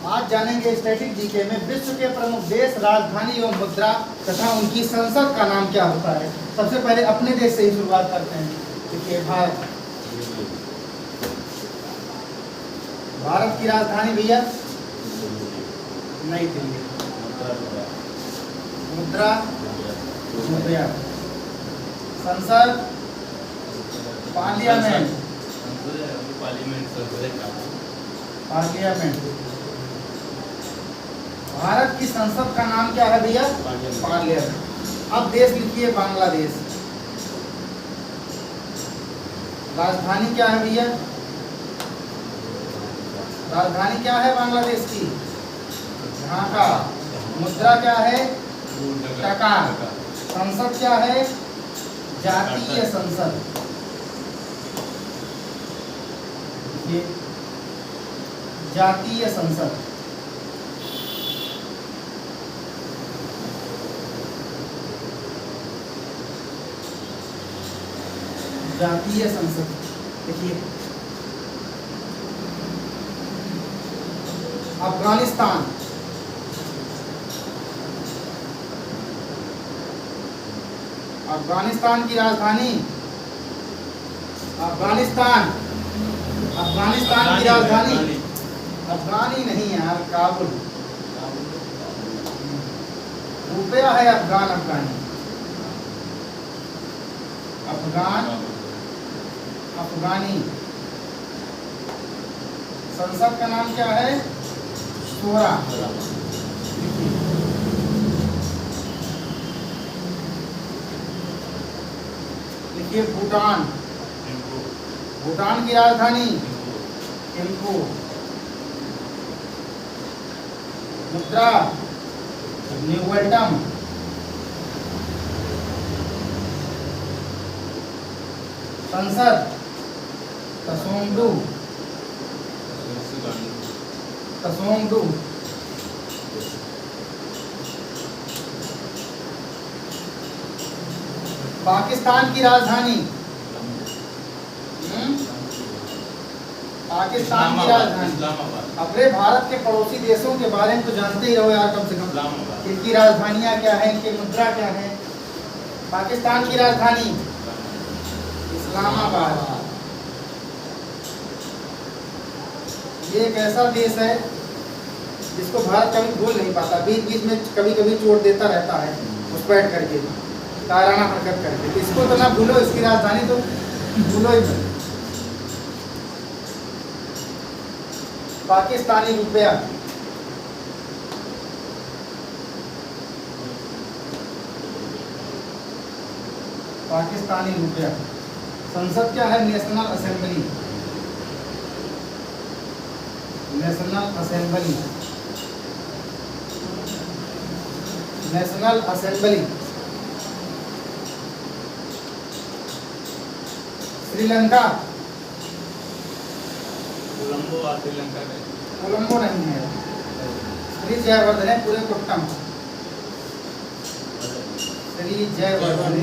आज जानेंगे static GK में विश्व के प्रमुख देश, राजधानी एवं मुद्रा तथा उनकी संसद का नाम क्या होता है। सबसे पहले अपने देश से ही शुरुआत करते हैं। देखिए भारत, भारत की राजधानी भैया नई दिल्ली। मुद्रा रुपया। संसद पार्लियामेंट, पार्लियामेंट। भारत की संसद का नाम क्या है भैया? पार्लियामेंट। अब देश लिखिए बांग्लादेश। राजधानी क्या है भैया? राजधानी क्या है बांग्लादेश की? ढाका। मुद्रा क्या है? टका। संसद क्या है? जातीय संसद। ये जातीय संसद। जातीय संसद। देखिए अफगानिस्तान, अफगानिस्तान की राजधानी, अफगानिस्तान, अफगानिस्तान की राजधानी अफगानी नहीं यार, काबुल। रुपया है अफगान, अफगानी, अफगान, अफगानी। संसद का नाम क्या है? शोरा। लिखिए भूटान, भूटान की राजधानी थिम्पू। मुद्रा न्यूवल्टम। संसद तसोंगडू, तसोंगडू। पाकिस्तान की राजधानी, पाकिस्तान की राजधानी। अपने भारत के पड़ोसी देशों के बारे में तो जानते ही रहो यार कम से कम। इनकी राजधानियां क्या है, इनकी मुद्रा क्या है। पाकिस्तान की राजधानी इस्लामाबाद। ये एक ऐसा देश है जिसको भारत कभी भूल नहीं पाता, बीच बीच में कभी कभी चोट देता रहता है घुसपैठ करके, ताराना हरकत करके। इसको तो ना भूलो, इसकी राजधानी तो भूलो ही मत। पाकिस्तानी रुपया, पाकिस्तानी रुपया। संसद क्या है? National assembly, national assembly, national assembly. Sri Lanka, Colombo, Sri Lanka का कोलंबो नहीं है, श्री जयवर्धन है पूरे कुट्टम, श्री जयवर्धन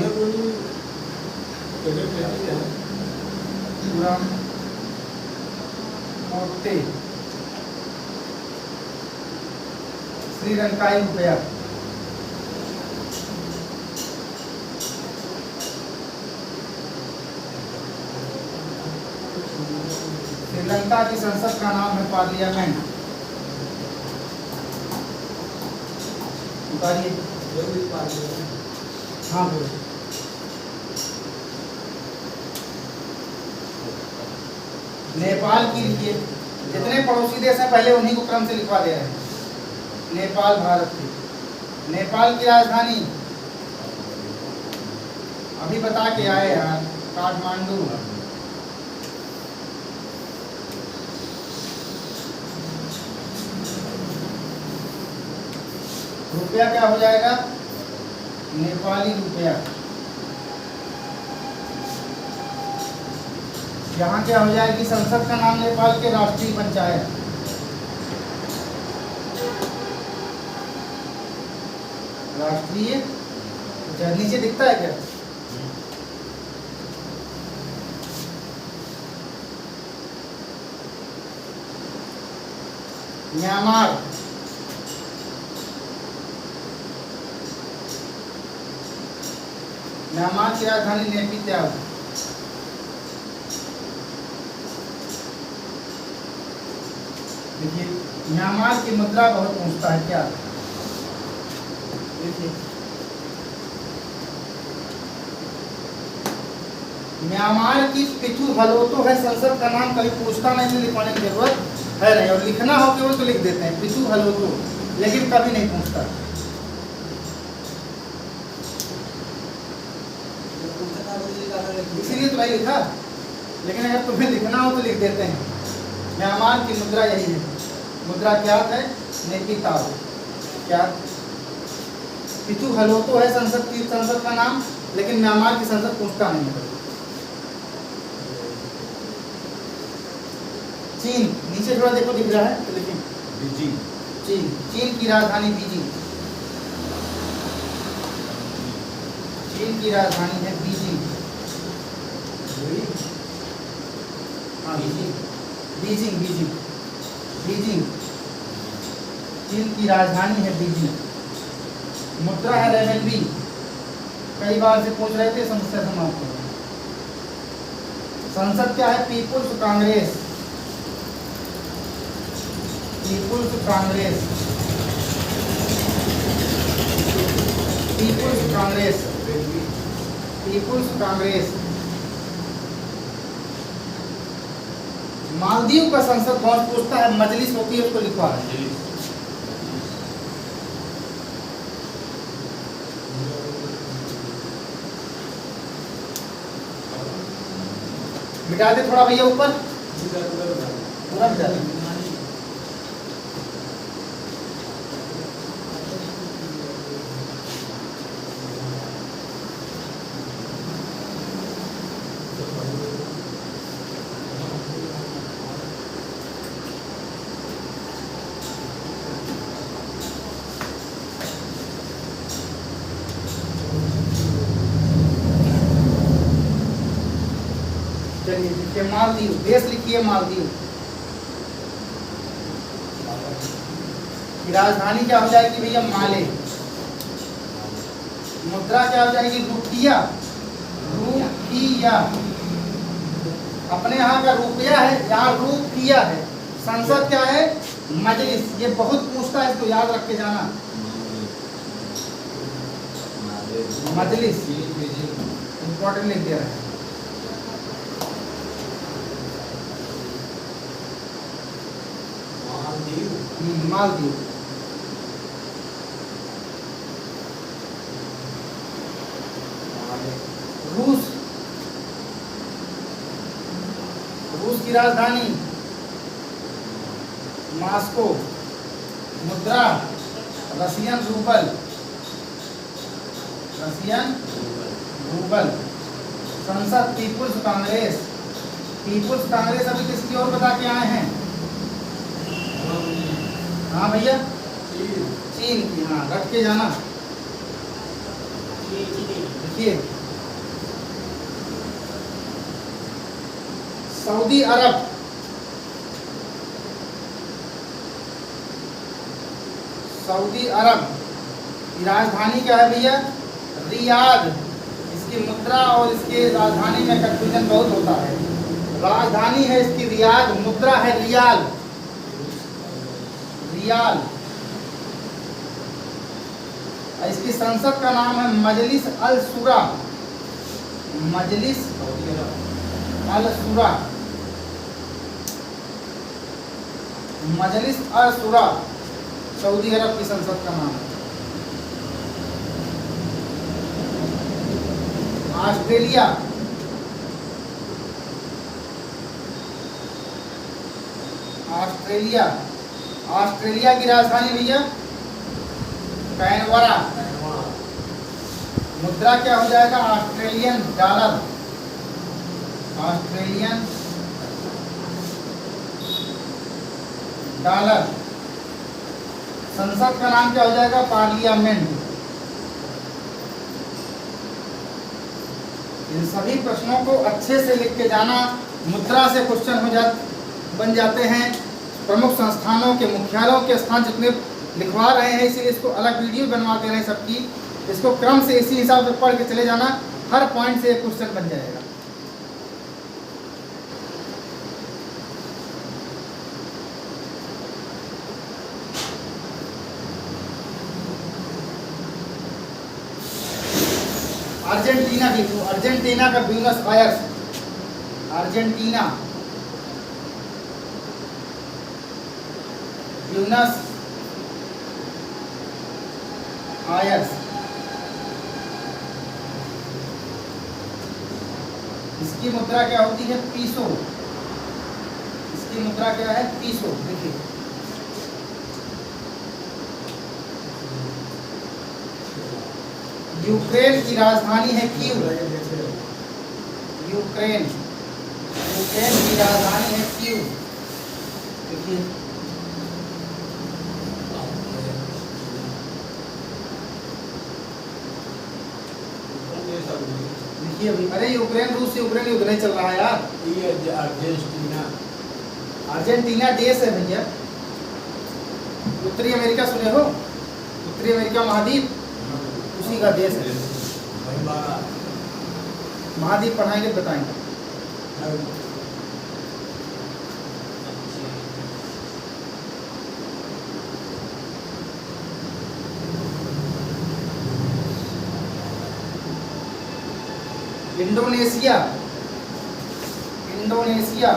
पूरम कोट्टे। श्रीलंकाई रुपया। श्रीलंका की संसद का नाम है पार्लियामेंट। उतारिए। हाँ बोलो। नेपाल की लिखिए। जितने पड़ोसी देश हैं पहले उन्हीं को क्रम से लिखवा दे रहे हैं। नेपाल भारत की। नेपाल की राजधानी अभी बता के आए यार, काठमांडू। रुपया क्या हो जाएगा? नेपाली रुपया। यहाँ क्या हो जाएगी? संसद का नाम नेपाल के राष्ट्रीय पंचायत। राष्ट्रीय नीचे दिखता है क्या? म्यांमार, म्यांमार की राजधानी नेपित्याव। देखिए म्यांमार की मुद्रा बहुत पूछता है क्या। देखिए म्यांमार की पिथु हलोतो है संसद का नाम, कभी पूछता नहीं है, लिखवाने की जरूरत है नहीं, और लिखना हो केवल तो लिख देते हैं पिथु हलोतो, लेकिन कभी नहीं पूछता। इसीलिए तो भाई लिखा, लेकिन अगर तुम्हें लिखना हो तो लिख देते हैं। म्यांमार की मुद्रा यही है, मुद्रा क्या है, नेपिताव। क्या पिथु हलोतो है संसद का नाम, लेकिन म्यांमार की संसद पूछता नहीं है। चीन, नीचे थोड़ा देखो दिख रहा है तो लिखें बीजिंग। चीन, चीन की राजधानी बीजिंग, चीन की राजधानी है बीजिंग। हाँ बीजिंग, बीजिंग बीजिंग बीजिंग, चीन की राजधानी है बीजिंग। मुद्रा है रेमनबी, कई बार से पूछ रहे थे, समस्या समाप्त हो गई। संसद क्या है, people's congress, people's congress, people's congress, people's congress. Maldives का संसद कौन पूछता है, मजलिस होती है, उसको लिखवा है। मिटा दे थोड़ा भैया ऊपर, पूरा मिटा दे। चलिए लिखिए मालदीव, देश लिखिए मालदीव। राजधानी क्या हो जाएगी भैया, माले। मुद्रा क्या हो जाएगी, रुपया, रुपया। अपने यहाँ का रुपया है, यहाँ रुपया है। संसद क्या है, मजलिस। ये बहुत पूछता है, इसको याद रख के जाना, मजलिस इंपॉर्टेंट लिख दिया है। मालदीव, रूस, रूस की राजधानी मॉस्को। मुद्रा रशियन रूबल, रशियन रूबल। संसद पीपुल्स कांग्रेस, पीपुल्स कांग्रेस अभी किसकी ओर बता के आए हैं, हाँ भैया चीन की, हाँ रख के जाना। देखिए सऊदी अरब, सऊदी अरब की राजधानी क्या है भैया, रियाद। इसकी मुद्रा और इसके राजधानी में कंफ्यूजन बहुत होता है। राजधानी है इसकी रियाद, मुद्रा है रियाल, रियाल। इसकी संसद का नाम है मजलिस अल शुरा, मजलिस अल शुरा, मजलिस अल शुरा सऊदी अरब की संसद का नाम है। ऑस्ट्रेलिया, ऑस्ट्रेलिया, ऑस्ट्रेलिया की राजधानी भैया कैनबरा। मुद्रा क्या हो जाएगा, ऑस्ट्रेलियन डॉलर, ऑस्ट्रेलियन डॉलर। संसद का नाम क्या हो जाएगा, पार्लियामेंट। इन सभी प्रश्नों को अच्छे से लिख के जाना, मुद्रा से क्वेश्चन बन जाते हैं। प्रमुख संस्थानों के मुख्यालयों के स्थान जितने लिखवा रहे हैं, इसीलिए इसको अलग वीडियो बनवा दे रहे हैं सबकी। इसको क्रम से इसी हिसाब से पढ़ के चले जाना, हर पॉइंट से एक क्वेश्चन बन जाएगा। अर्जेंटीना की, अर्जेंटीना का Buenos Aires, Argentina Buenos Aires, इसकी मुद्रा क्या होती है? पीसो। इसकी मुद्रा क्या है? पीसो। देखिए यूक्रेन की राजधानी है कीव। यूक्रेन, यूक्रेन की राजधानी है कीव। देखिए देखिए अभी, अरे यूक्रेन रूस से यूक्रेन युद्ध नहीं चल रहा है यार। ये अर्जेंटीना, अर्जेंटीना देश है भैया। उत्तरी अमेरिका सुने हो? उत्तरी अमेरिका महाद्वीप, उसी का देश है। महाद्वीप पढ़ाएंगे बताएंगे। इंडोनेशिया, इंडोनेशिया,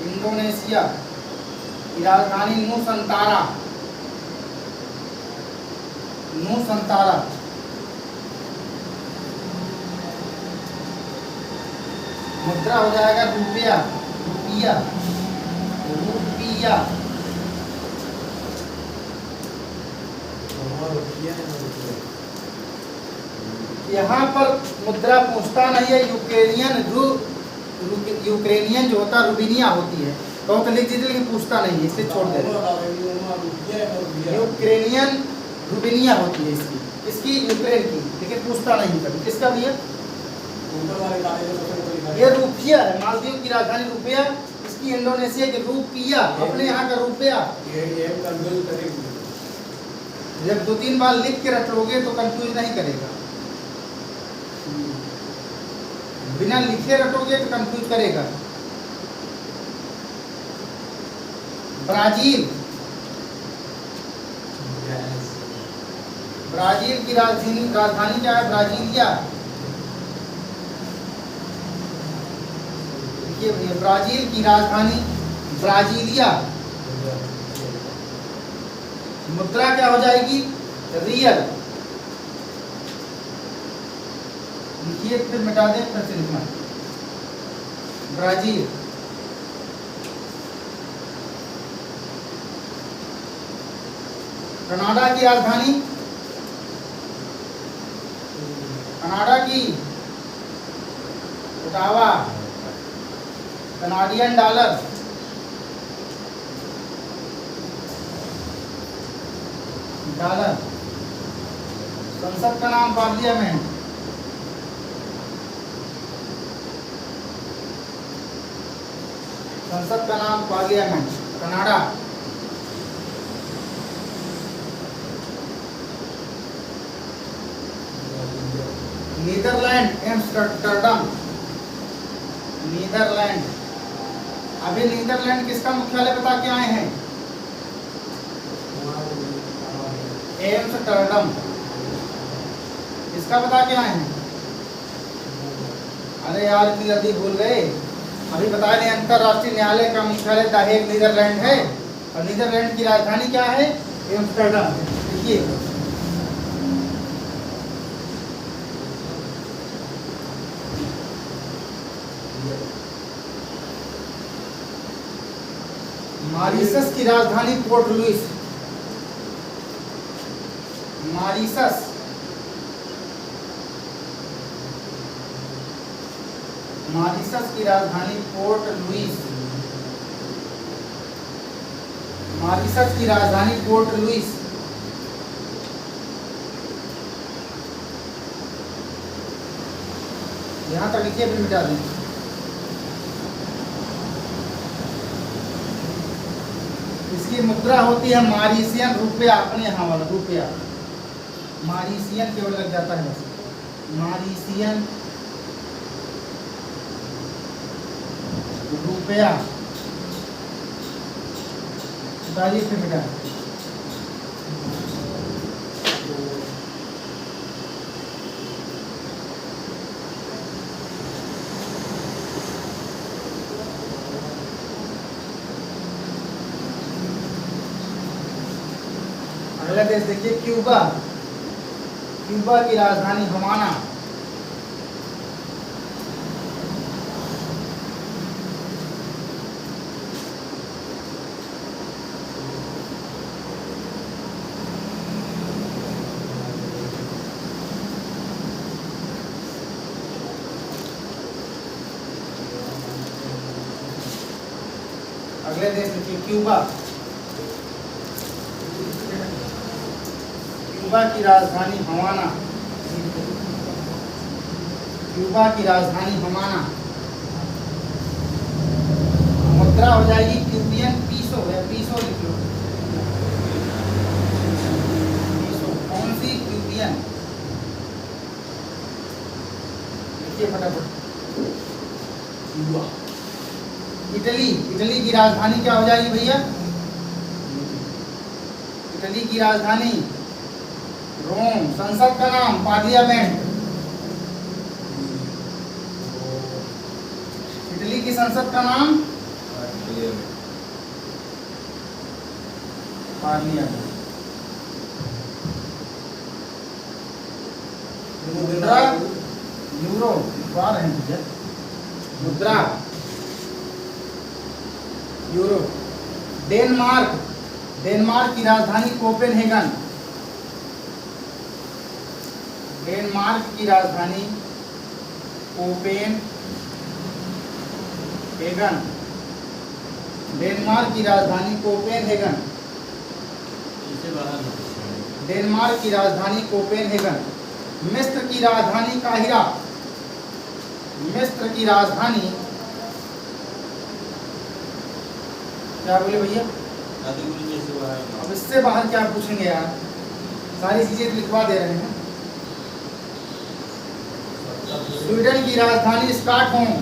इंडोनेशिया की राजधानी नूसंतारा। नूसंतारा। मुद्रा हो जाएगा रुपया। रुपया, रुपया। यहाँ पर मुद्रा पूछता नहीं है। यूक्रेनियन जो होता है रुबिनिया होती है, तो लिख दीजिए, लेकिन पूछता नहीं है, इसलिए छोड़ दे। यूक्रेनियन रुबिनिया होती है इसकी, इसकी यूक्रेन की, लेकिन पूछता नहीं कभी। किसका भी है? ये रुपया है। मालदीव की राजधानी रुपया, इसकी इंडोनेशिया की रुपया, अपने यहाँ का रुपया। जब 2-3 बार लिख के रख लोगे तो कंफ्यूज नहीं करेगा। बिना लिखे रटोगे तो कंफ्यूज करेगा। ब्राजील, ब्राजील की राजधानी क्या है? ब्राजीलिया। देखिए भैया, ब्राजील की राजधानी ब्राजीलिया। मुद्रा क्या हो जाएगी? रियल। लिखिए, फिर मिटा दें, फिर से लिखना। ब्राजील। कनाडा की राजधानी, कनाडा की ओटावा। Canadian dollar. डॉलर। संसद का नाम पार्लियामेंट। संसद का नाम parliament. Canada. Netherlands, Amsterdam. Netherlands. अभी नीदरलैंड किसका मुख्यालय बता के आए हैं? एम्स्टर्डम। इसका बता के आए हैं? अरे यार, इतनी जल्दी भूल गए। अभी बता रहे हैं, अंतरराष्ट्रीय न्यायालय का मुख्यालय द हेग नीदरलैंड है, और नीदरलैंड की राजधानी क्या है? एम्स्टर्डम। देखिए मॉरीशस की राजधानी पोर्ट लुइस। मॉरीशस। मॉरीशस की राजधानी पोर्ट लुइस। मॉरीशस की राजधानी पोर्ट लुइस। यहां तक लिखिए, फिर मिटा दें। इसकी मुद्रा होती है मॉरिशियन रुपया, अपने यहाँ वाला रुपया। मॉरिशियन केवल लग जाता है, मॉरिशियन रुपया। बताइए फिर बेटा। अगला देश देखिए क्यूबा। क्यूबा की राजधानी हवाना। अगले देश देखिए क्यूबा। क्यूबा की राजधानी हवाना। क्यूबा की राजधानी हवाना। मुद्रा हो जाएगी क्यूबियन पीसो, है पीसो लिख लो। पीसो कौन सी? क्यूबियन। लिखिए फटाफट। क्यूबा। इटली। इटली की राजधानी क्या हो जाएगी भैया? इटली की राजधानी रोम। संसद का नाम पार्लियामेंट। इटली की संसद का नाम पार्लियामेंट। मुद्रा यूरो। लिखवा रहे हैं भैया। मुद्रा यूरो। डेनमार्क। डेनमार्क की राजधानी कोपेनहेगन। डेनमार्क की राजधानी कोपेनहेगन। डेनमार्क की राजधानी कोपेनहेगन। इसे बाहर ना। डेनमार्क की राजधानी कोपेनहेगन। मिस्र की राजधानी काहिरा। मिस्र की राजधानी क्या बोले भैया? आदिपुर जैसे बाहर ना। अब इससे बाहर क्या पूछेंगे यार? सारी चीजें तो लिखवा दे रहे हैं। स्वीडन की राजधानी स्टॉकहोम।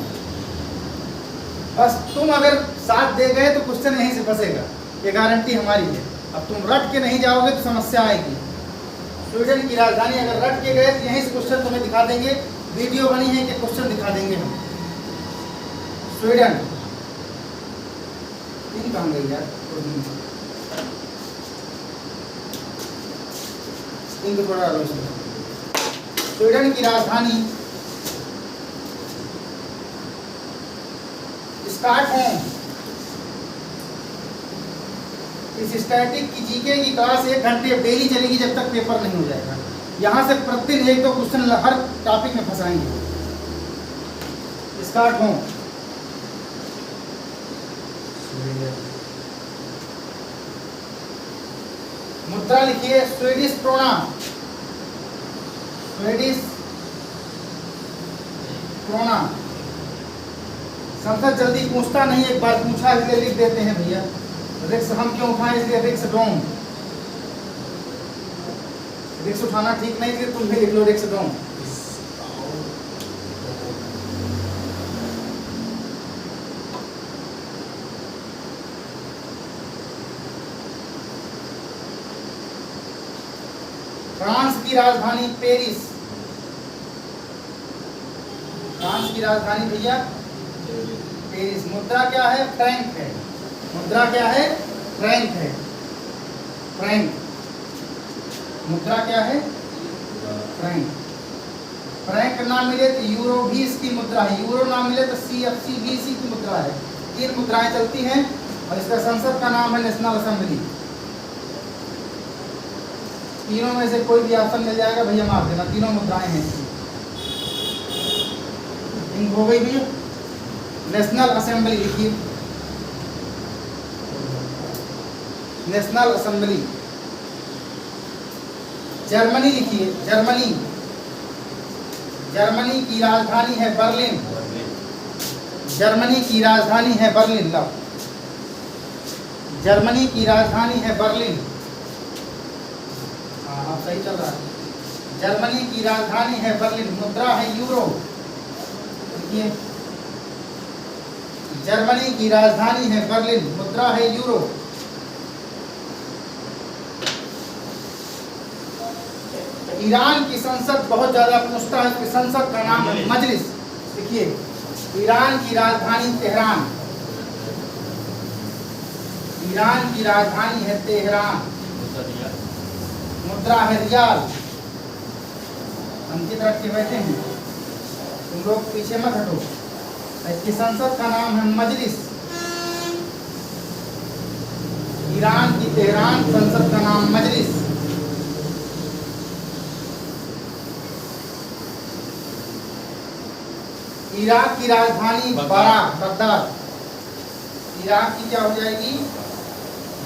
बस तुम अगर साथ दे गए तो क्वेश्चन यहीं से फंसेगा, ये गारंटी हमारी है। अब तुम रट के नहीं जाओगे तो समस्या आएगी। स्वीडन की राजधानी अगर रट के गए तो यहीं से क्वेश्चन तुम्हें दिखा देंगे। वीडियो बनी है कि क्वेश्चन दिखा देंगे हम। स्वीडन तीन कहाँ गई यार? तीन को थोड़ा डालो इसमें। स्वीडन की राजधानी स्टॉकहोम। इस स्टैटिक की जीके की क्लास 1 घंटे डेली चलेगी जब तक पेपर नहीं हो जाएगा। यहाँ से प्रतिदिन 1-2 क्वेश्चन हर टॉपिक में फंसाएंगे। स्टॉकहोम। मुद्रा लिखिए स्वीडिश क्रोना। Swedish krona. संसद जल्दी पूछता नहीं, एक बार पूछा इसलिए लिख देते हैं भैया। रिक्स हम क्यों उठाएं, इसलिए रिक्स डोम। रिक्स उठाना ठीक नहीं, इसलिए तुम भी लिख लो रिक्स डोम। फ्रांस की राजधानी पेरिस। फ्रांस की राजधानी भैया पेरिस। मुद्रा क्या है? फ्रैंक है। मुद्रा क्या है? फ्रैंक है। फ्रैंक। मुद्रा क्या है? फ्रैंक। फ्रैंक ना मिले तो यूरो भी इसकी मुद्रा है। यूरो ना मिले तो CFC भी इसी की मुद्रा है। 3 मुद्राएं चलती हैं और इसका संसद का नाम है नेशनल असेंबली। तीनों में से कोई भी ऑप्शन मिल जाएगा भैया, मार देना। तीनों मुद्राएं हैं इसकी। हो गई भैया। नेशनल असेंबली लिखिए। National assembly. जर्मनी लिखिए। जर्मनी। जर्मनी की राजधानी है बर्लिन। जर्मनी की राजधानी है बर्लिन। लो जर्मनी की राजधानी है बर्लिन। हाँ, अब सही चल रहा है। जर्मनी की राजधानी है बर्लिन, मुद्रा है यूरो। देखिए, जर्मनी की राजधानी है बर्लिन, मुद्रा है यूरो। ईरान की संसद बहुत ज्यादा पूछता है, इसकी संसद का नाम है मजलिस। देखिए, ईरान की राजधानी तेहरान, ईरान की राजधानी है तेहरान, मुद्रा है रियाल। अंकित रख के बैठे हैं, तुम लोग पीछे मत हटो। इसकी संसद का नाम है मजलिस। ईरान की तेहरान संसद का नाम मजलिस। इराक की राजधानी बगदाद। इराक की क्या हो जाएगी?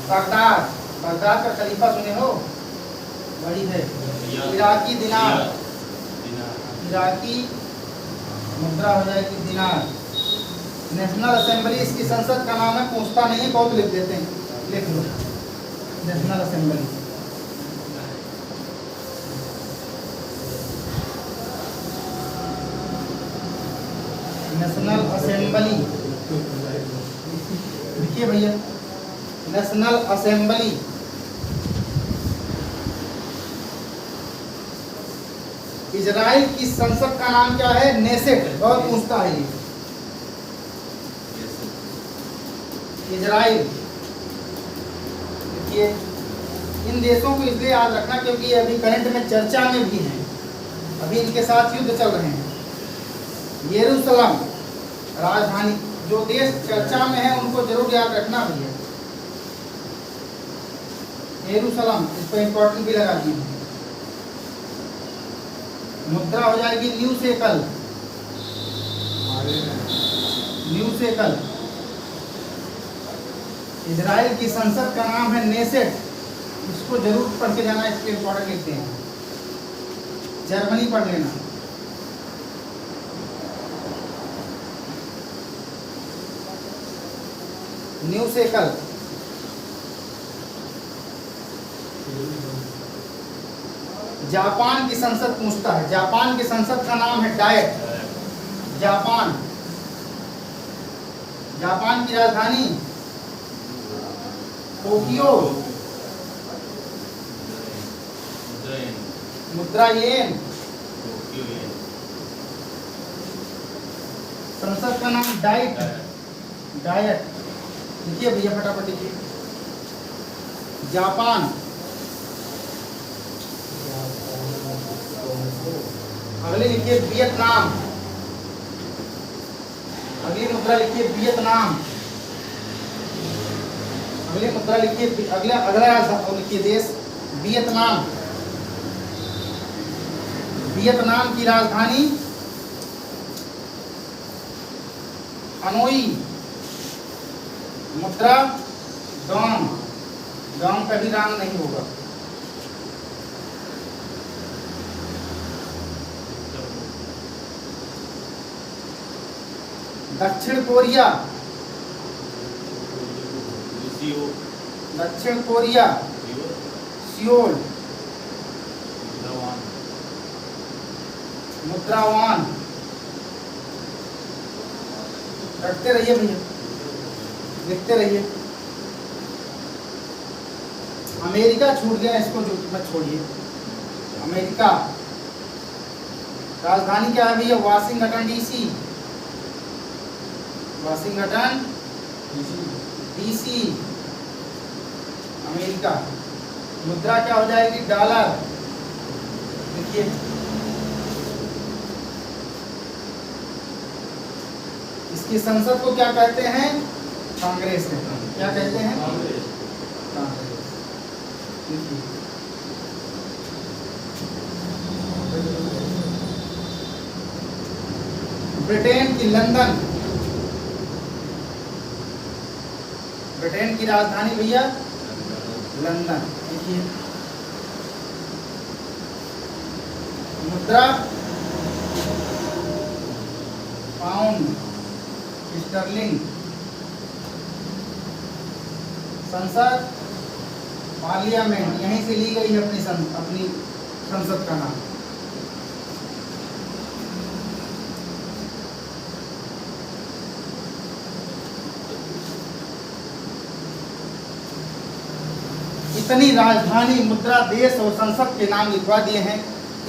बगदाद। बगदाद का खलीफा सुने हो? बड़ी है। इराकी दिनार, इराकी मुद्रा हो जाएगी दिनार। नेशनल असेंबली इसकी संसद का नाम है, पूछता नहीं है, बहुत लिख देते हैं, लिख लो नेशनल असेंबली। नेशनल असेंबली देखिए भैया, नेशनल असेंबली। इजराइल की संसद का नाम क्या है? नेसेट। बहुत पूछता है ये इजराइल। देखिए, इन देशों को इसलिए याद रखना क्योंकि ये अभी करंट में चर्चा में भी हैं, अभी इनके साथ युद्ध चल रहे हैं। यरूशलेम राजधानी, जो देश चर्चा में है उनको जरूर याद रखना भैया। यरूशलेम, इस पर इंपॉर्टेंट भी लगा दिए। मुद्रा हो जाएगी new shackle, new shackle. Israel की संसद का नाम है नेसेट, इसको जरूर पढ़ के जाना, इसके इंपॉर्टेंट लिखते हैं। जर्मनी पढ़ लेना। New shackle. जापान की संसद पूछता है, जापान की संसद का नाम है डायट। जापान, जापान की राजधानी टोक्यो, मुद्रा येन। संसद का नाम डाइट, डायट। लिखिए भैया फटाफट लिखिए। जापान। अगले लिखिए वियतनाम, अगली मुद्रा लिखिए वियतनाम। अगली मुद्रा लिखिए, अगला लिखिए देश वियतनाम। वियतनाम की राजधानी हनोई, मुद्रा डोंग। डोंग कभी रांग नहीं होगा। दक्षिण कोरिया, दक्षिण कोरिया सियोल, मुद्रा वान। रखते रहिए भैया, लिखते रहिए। अमेरिका छूट गया, इसको जो मत छोड़िए। अमेरिका राजधानी क्या है भैया? Washington DC, Washington DC America. मुद्रा क्या हो जाएगी? डॉलर। देखिए, इसकी संसद को क्या कहते हैं? कांग्रेस कहते हैं। क्या कहते हैं? कांग्रेस। ब्रिटेन की लंदन, ब्रिटेन की राजधानी भैया लंदन। देखिए, मुद्रा पाउंड स्टर्लिंग। संसद पार्लियामेंट, यहीं से ली गई है अपनी संसद का नाम। इतनी राजधानी, मुद्रा, देश और संसद के नाम लिखवा दिए हैं।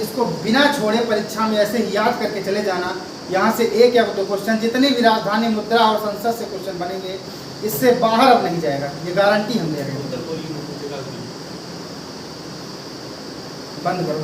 इसको बिना छोड़े परीक्षा में ऐसे ही याद करके चले जाना। यहाँ से एक या दो क्वेश्चन, जितनी भी राजधानी, मुद्रा और संसद से क्वेश्चन बनेंगे, इससे बाहर अब नहीं जाएगा, ये गारंटी हम दे रहे हैं। उत्तर कोरिया में पूछेगा कि बंद करो।